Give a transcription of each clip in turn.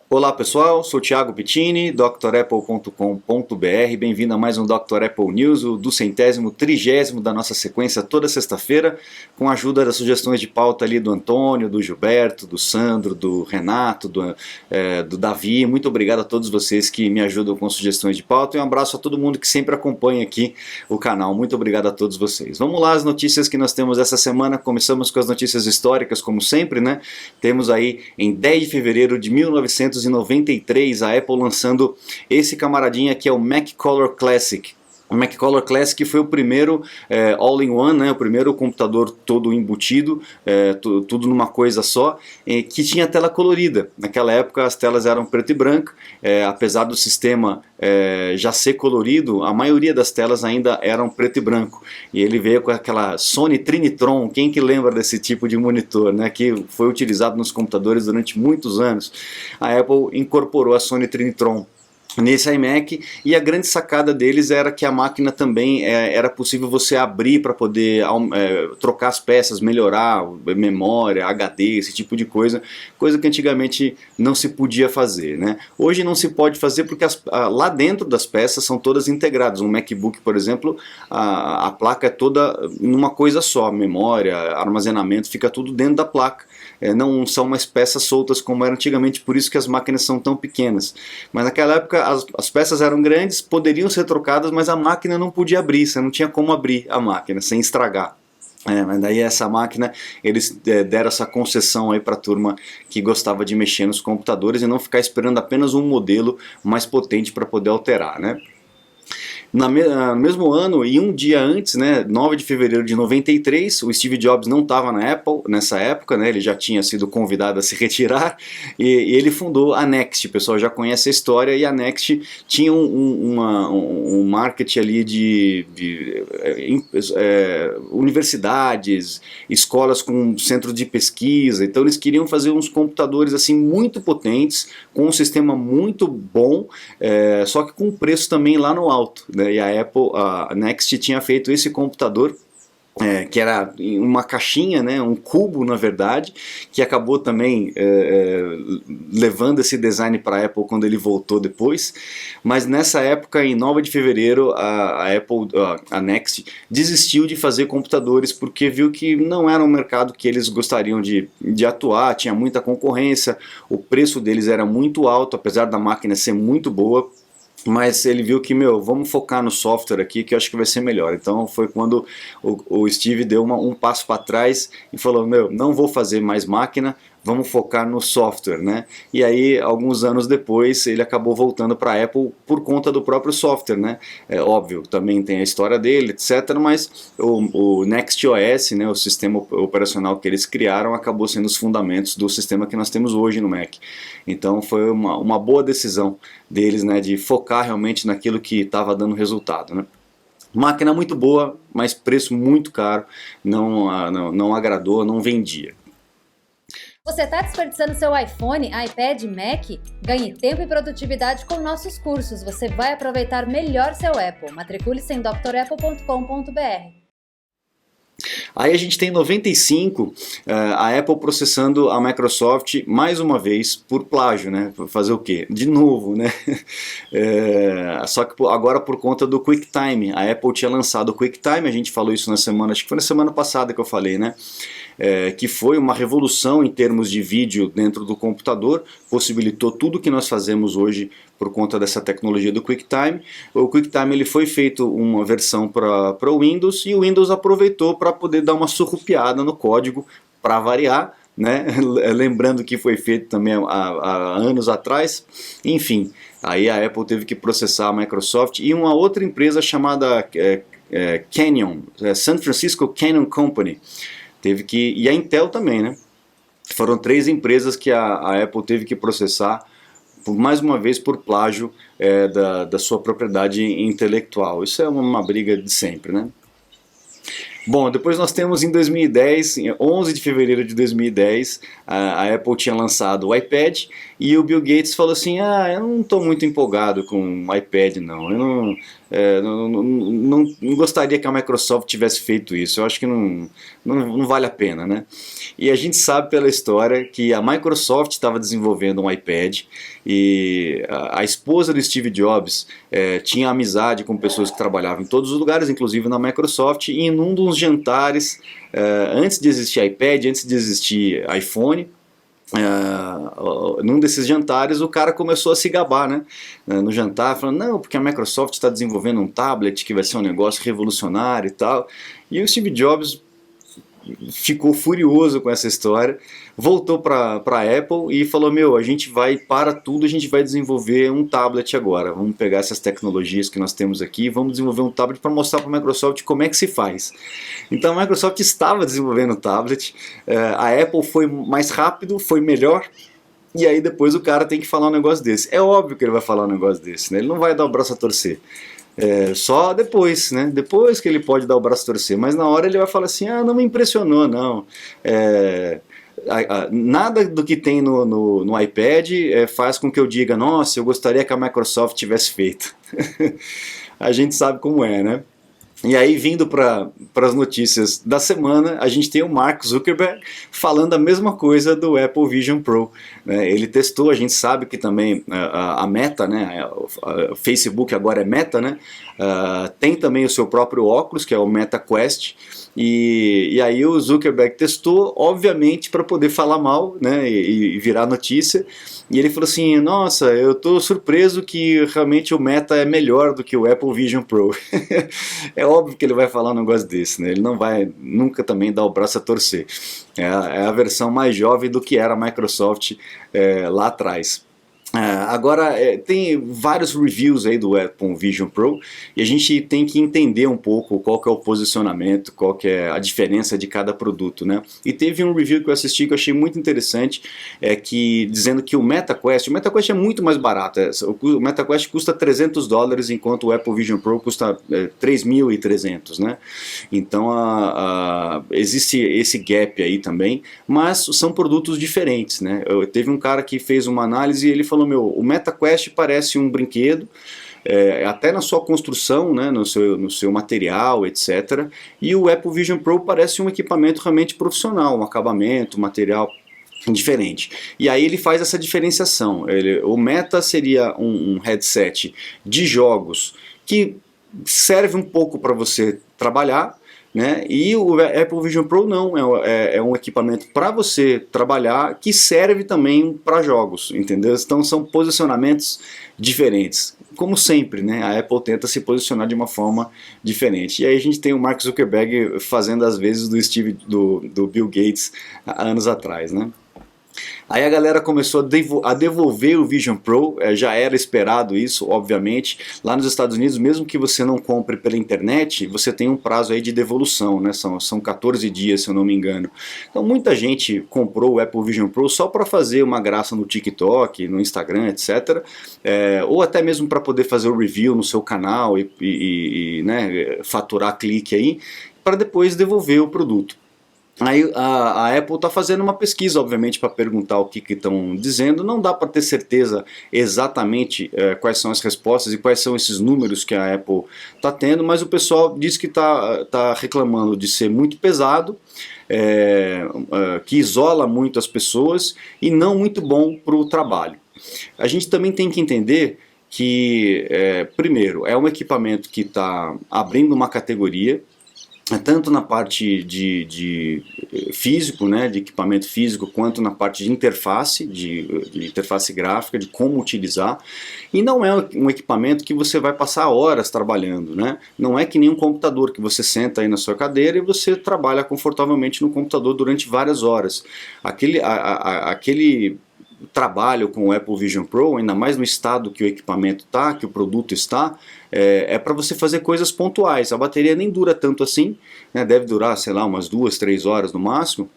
Olá pessoal, sou Thiago Pittini, drapple.com.br, bem-vindo a mais um Dr. Apple News, o do 130º da nossa sequência toda sexta-feira, com a ajuda das sugestões de pauta ali do Antônio, do Gilberto, do Sandro, do Renato, do Davi. Muito obrigado a todos vocês que me ajudam com sugestões de pauta e um abraço a todo mundo que sempre acompanha aqui o canal. Muito obrigado a todos vocês. Vamos lá, as notícias que nós temos essa semana. Começamos com as notícias históricas, como sempre, né? Temos aí em 10 de fevereiro de 1993 a Apple lançando esse camaradinha que é o Mac Color Classic. O Mac Color Classic foi o primeiro all-in-one, né, o primeiro computador todo embutido, tudo numa coisa só, que tinha tela colorida. Naquela época as telas eram preto e branco, apesar do sistema já ser colorido, a maioria das telas ainda eram preto e branco. E ele veio com aquela Sony Trinitron, quem que lembra desse tipo de monitor, né, que foi utilizado nos computadores durante muitos anos. A Apple incorporou a Sony Trinitron nesse iMac, e a grande sacada deles era que a máquina também era possível você abrir para poder trocar as peças, melhorar memória, HD, esse tipo de coisa que antigamente não se podia fazer, né? Hoje não se pode fazer porque lá dentro das peças são todas integradas. Um MacBook, por exemplo, a placa é toda numa coisa só, memória, armazenamento, fica tudo dentro da placa. Não são mais peças soltas como era antigamente, por isso que as máquinas são tão pequenas. Mas naquela época as peças eram grandes, poderiam ser trocadas, mas a máquina não podia abrir, você não tinha como abrir a máquina sem estragar. Mas daí essa máquina, eles deram essa concessão aí para a turma que gostava de mexer nos computadores e não ficar esperando apenas um modelo mais potente para poder alterar, né? No mesmo ano e um dia antes, né, 9 de fevereiro de 93, o Steve Jobs não estava na Apple nessa época, né, ele já tinha sido convidado a se retirar, e ele fundou a Next. O pessoal já conhece a história, e a Next tinha um market ali de universidades, escolas com centros de pesquisa. Então eles queriam fazer uns computadores assim muito potentes, com um sistema muito bom, só que com preço também lá no alto, né? E a Apple, a Next, tinha feito esse computador que era uma caixinha, né, um cubo na verdade, que acabou também levando esse design para a Apple quando ele voltou depois. Mas nessa época, em 9 de fevereiro, a Next desistiu de fazer computadores porque viu que não era um mercado que eles gostariam de atuar, tinha muita concorrência, o preço deles era muito alto, apesar da máquina ser muito boa. Mas ele viu que, vamos focar no software aqui, que eu acho que vai ser melhor. Então foi quando o Steve deu um passo para trás e falou, não vou fazer mais máquina, vamos focar no software, né? E aí, alguns anos depois, ele acabou voltando para a Apple por conta do próprio software, né? É óbvio, também tem a história dele, etc. Mas o Next OS, né, o sistema operacional que eles criaram, acabou sendo os fundamentos do sistema que nós temos hoje no Mac. Então foi uma boa decisão deles, né, de focar realmente naquilo que estava dando resultado, né? Máquina muito boa, mas preço muito caro, não agradou, não vendia. Você está desperdiçando seu iPhone, iPad, Mac? Ganhe tempo e produtividade com nossos cursos. Você vai aproveitar melhor seu Apple. Matricule-se em drapple.com.br. Aí a gente tem em 95 a Apple processando a Microsoft mais uma vez por plágio, né? Fazer o quê? De novo, né? Só que agora por conta do QuickTime. A Apple tinha lançado o QuickTime, a gente falou isso na semana, acho que foi na semana passada que eu falei, né? Que foi uma revolução em termos de vídeo dentro do computador, possibilitou tudo que nós fazemos hoje por conta dessa tecnologia do QuickTime. O QuickTime ele foi feito uma versão para o Windows, e o Windows aproveitou para poder dar uma surrupiada no código, para variar, né? Lembrando que foi feito também há anos atrás. Enfim, aí a Apple teve que processar a Microsoft e uma outra empresa chamada Canyon, San Francisco Canyon Company. E a Intel também, né? Foram 3 empresas que a Apple teve que processar, mais uma vez por plágio da sua propriedade intelectual. Isso é uma briga de sempre, né? Bom, depois nós temos em 2010, em 11 de fevereiro de 2010, a Apple tinha lançado o iPad, e o Bill Gates falou assim, eu não estou muito empolgado com o iPad não, não gostaria que a Microsoft tivesse feito isso. Eu acho que não vale a pena, né? E a gente sabe pela história que a Microsoft estava desenvolvendo um iPad e a esposa do Steve Jobs tinha amizade com pessoas que trabalhavam em todos os lugares, inclusive na Microsoft, e em um dos jantares, antes de existir iPad, antes de existir iPhone, num desses jantares o cara começou a se gabar, né? No jantar, falando, não, porque a Microsoft está desenvolvendo um tablet que vai ser um negócio revolucionário e tal, e o Steve Jobs ficou furioso com essa história, voltou para a Apple e falou, meu, a gente vai, para tudo, a gente vai desenvolver um tablet agora, vamos pegar essas tecnologias que nós temos aqui, vamos desenvolver um tablet para mostrar para a Microsoft como é que se faz. Então a Microsoft estava desenvolvendo o tablet, a Apple foi mais rápido, foi melhor, e aí depois o cara tem que falar um negócio desse. É óbvio que ele vai falar um negócio desse, né? Ele não vai dar o braço a torcer. Só depois, né? Depois que ele pode dar o braço a torcer, mas na hora ele vai falar assim, não me impressionou, não. Nada do que tem no iPad faz com que eu diga, nossa, eu gostaria que a Microsoft tivesse feito. A gente sabe como é, né? E aí, vindo para as notícias da semana, a gente tem o Mark Zuckerberg falando a mesma coisa do Apple Vision Pro. Ele testou, a gente sabe que também a Meta, né, o Facebook agora é Meta, né, tem também o seu próprio óculos, que é o Meta Quest, e aí o Zuckerberg testou, obviamente, para poder falar mal, né, e virar notícia. E ele falou assim, nossa, eu estou surpreso que realmente o Meta é melhor do que o Apple Vision Pro. É óbvio que ele vai falar um negócio desse, né? Ele não vai nunca também dar o braço a torcer. É a versão mais jovem do que era a Microsoft lá atrás. Agora, tem vários reviews aí do Apple Vision Pro e a gente tem que entender um pouco qual que é o posicionamento, qual que é a diferença de cada produto, né? E teve um review que eu assisti que eu achei muito interessante, dizendo que o MetaQuest é muito mais barato, o MetaQuest custa $300, enquanto o Apple Vision Pro custa 3.300, né? Então existe esse gap aí também, mas são produtos diferentes, né? Teve um cara que fez uma análise e ele falou, o MetaQuest parece um brinquedo, até na sua construção, né, no seu material, etc. E o Apple Vision Pro parece um equipamento realmente profissional, um acabamento, material diferente. E aí ele faz essa diferenciação. O Meta seria um headset de jogos que serve um pouco para você trabalhar, né? E o Apple Vision Pro não, é um equipamento para você trabalhar que serve também para jogos, entendeu? Então são posicionamentos diferentes. Como sempre, né? A Apple tenta se posicionar de uma forma diferente. E aí a gente tem o Mark Zuckerberg fazendo as vezes do Bill Gates há anos atrás, né? Aí a galera começou a devolver o Vision Pro, já era esperado isso, obviamente. Lá nos Estados Unidos, mesmo que você não compre pela internet, você tem um prazo aí de devolução, né? São 14 dias, se eu não me engano. Então muita gente comprou o Apple Vision Pro só para fazer uma graça no TikTok, no Instagram, etc. Ou até mesmo para poder fazer o review no seu canal e né, faturar clique aí, para depois devolver o produto. Aí a Apple está fazendo uma pesquisa, obviamente, para perguntar o que estão dizendo. Não dá para ter certeza exatamente quais são as respostas e quais são esses números que a Apple está tendo, mas o pessoal diz que está reclamando de ser muito pesado, que isola muito as pessoas e não muito bom para o trabalho. A gente também tem que entender que, primeiro, é um equipamento que está abrindo uma categoria, tanto na parte de físico, né, de equipamento físico, quanto na parte de interface, de interface gráfica, de como utilizar. E não é um equipamento que você vai passar horas trabalhando, né? Não é que nem um computador que você senta aí na sua cadeira e você trabalha confortavelmente no computador durante várias horas. Aquele trabalho com o Apple Vision Pro, ainda mais no estado que o equipamento está, que o produto está, para você fazer coisas pontuais. A bateria nem dura tanto assim, né, deve durar, sei lá, umas 2, 3 horas no máximo,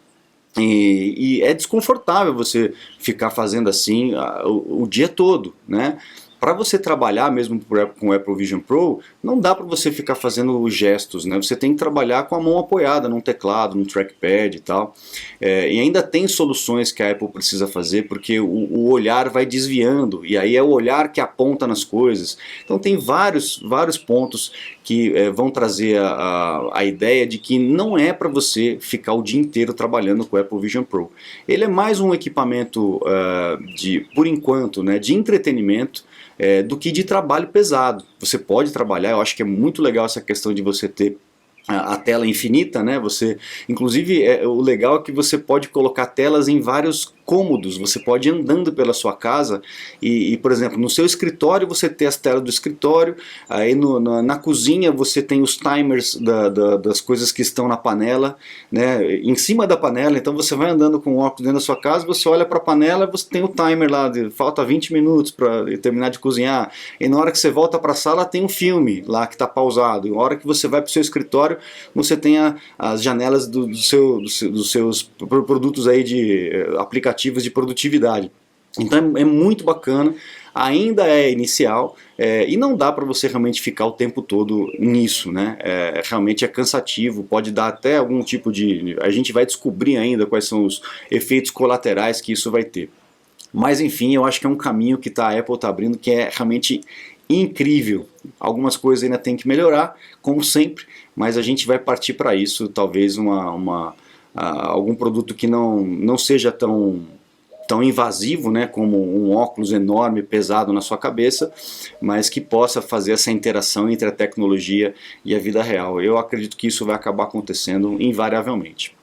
e é desconfortável você ficar fazendo assim o dia todo, né? para você trabalhar mesmo com o Apple Vision Pro, não dá para você ficar fazendo gestos, né? Você tem que trabalhar com a mão apoiada num teclado, num trackpad e tal. E ainda tem soluções que a Apple precisa fazer, porque o olhar vai desviando, e aí é o olhar que aponta nas coisas. Então tem vários pontos que vão trazer a ideia de que não é para você ficar o dia inteiro trabalhando com o Apple Vision Pro. Ele é mais um equipamento, por enquanto, né, de entretenimento, do que de trabalho pesado. Você pode trabalhar, eu acho que é muito legal essa questão de você ter a tela infinita, né? Inclusive, o legal é que você pode colocar telas em vários cômodos. Você pode ir andando pela sua casa e, por exemplo, no seu escritório você tem as telas do escritório, aí na cozinha você tem os timers das coisas que estão na panela, né? Em cima da panela. Então você vai andando com o óculos dentro da sua casa, você olha para a panela e você tem o timer lá, falta 20 minutos para terminar de cozinhar, e na hora que você volta para a sala tem um filme lá que está pausado, e na hora que você vai para o seu escritório você tem as janelas dos seus produtos aí de aplicativos de produtividade. Então é muito bacana, ainda é inicial, e não dá para você realmente ficar o tempo todo nisso, né? Realmente é cansativo, pode dar até algum tipo de... A gente vai descobrir ainda quais são os efeitos colaterais que isso vai ter. Mas enfim, eu acho que é um caminho que a Apple está abrindo que é realmente incrível. Algumas coisas ainda tem que melhorar, como sempre, mas a gente vai partir para isso, talvez algum produto que não seja tão invasivo, né, como um óculos enorme, pesado na sua cabeça, mas que possa fazer essa interação entre a tecnologia e a vida real. Eu acredito que isso vai acabar acontecendo invariavelmente.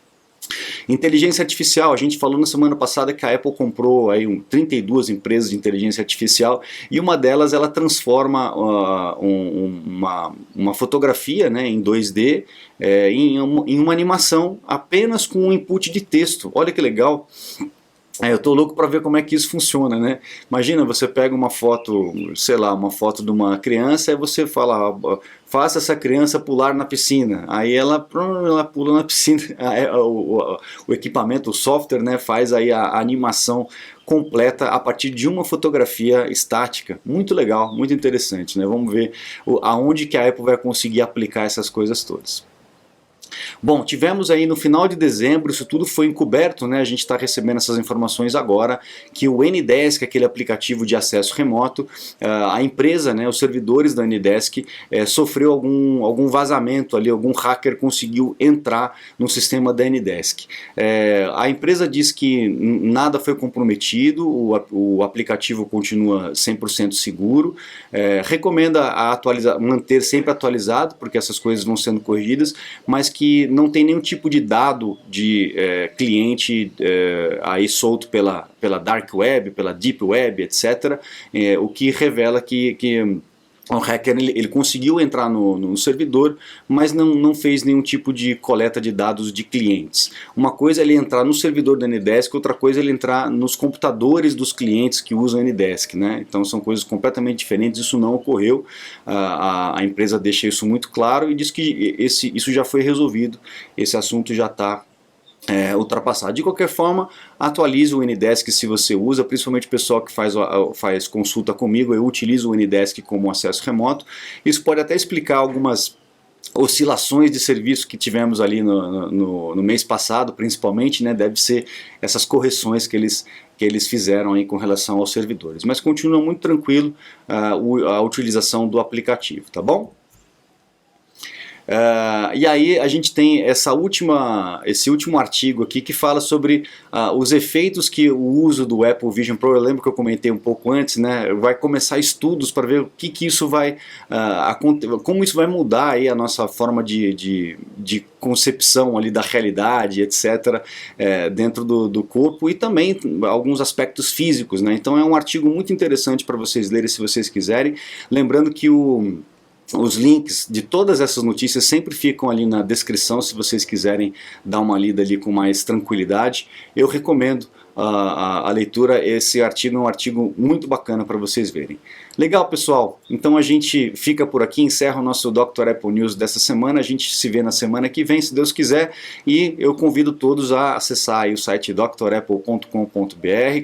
Inteligência artificial, a gente falou na semana passada que a Apple comprou aí 32 empresas de inteligência artificial, e uma delas ela transforma uma fotografia, né, em 2D em uma animação apenas com um input de texto. Olha que legal! Eu tô louco para ver como é que isso funciona, né? Imagina, você pega uma foto, sei lá, uma foto de uma criança, e você fala, faça essa criança pular na piscina. Aí ela pula na piscina. O equipamento, o software, né, faz aí a animação completa a partir de uma fotografia estática. Muito legal, muito interessante, né? Vamos ver aonde que a Apple vai conseguir aplicar essas coisas todas. Bom, tivemos aí no final de dezembro, isso tudo foi encoberto, né? A gente está recebendo essas informações agora, que o Anydesk, aquele aplicativo de acesso remoto, a empresa, né, os servidores da Anydesk, sofreu algum vazamento ali, algum hacker conseguiu entrar no sistema da Anydesk. A empresa diz que nada foi comprometido, o aplicativo continua 100% seguro, recomenda manter sempre atualizado, porque essas coisas vão sendo corrigidas, mas que não tem nenhum tipo de dado de cliente aí solto pela Dark Web, pela Deep Web, etc. O que revela que o hacker ele conseguiu entrar no servidor, mas não fez nenhum tipo de coleta de dados de clientes. Uma coisa é ele entrar no servidor da Anydesk, outra coisa é ele entrar nos computadores dos clientes que usam a Anydesk, né? Então são coisas completamente diferentes, isso não ocorreu. A empresa deixa isso muito claro e diz que isso já foi resolvido, esse assunto já está ultrapassado. De qualquer forma, atualize o Anydesk se você usa, principalmente o pessoal que faz consulta comigo. Eu utilizo o Anydesk como acesso remoto. Isso pode até explicar algumas oscilações de serviço que tivemos ali no mês passado, principalmente, né? Deve ser essas correções que eles fizeram aí com relação aos servidores. Mas continua muito tranquilo a utilização do aplicativo, tá bom? E aí a gente tem esse último artigo aqui que fala sobre os efeitos que o uso do Apple Vision Pro, eu lembro que eu comentei um pouco antes, né, vai começar estudos para ver o que isso vai como isso vai mudar aí a nossa forma de concepção ali da realidade, etc., dentro do corpo, e também alguns aspectos físicos, né? Então é um artigo muito interessante para vocês lerem se vocês quiserem, lembrando que os links de todas essas notícias sempre ficam ali na descrição, se vocês quiserem dar uma lida ali com mais tranquilidade. Eu recomendo a leitura. Esse artigo é um artigo muito bacana para vocês verem. Legal, pessoal? Então a gente fica por aqui, encerra o nosso Dr. Apple News dessa semana. A gente se vê na semana que vem, se Deus quiser, e eu convido todos a acessar aí o site drapple.com.br,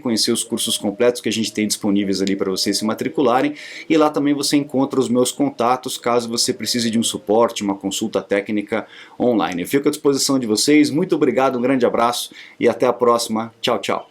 conhecer os cursos completos que a gente tem disponíveis ali para vocês se matricularem, e lá também você encontra os meus contatos caso você precise de um suporte, uma consulta técnica online. Eu fico à disposição de vocês. Muito obrigado, um grande abraço e até a próxima. Tchau, tchau.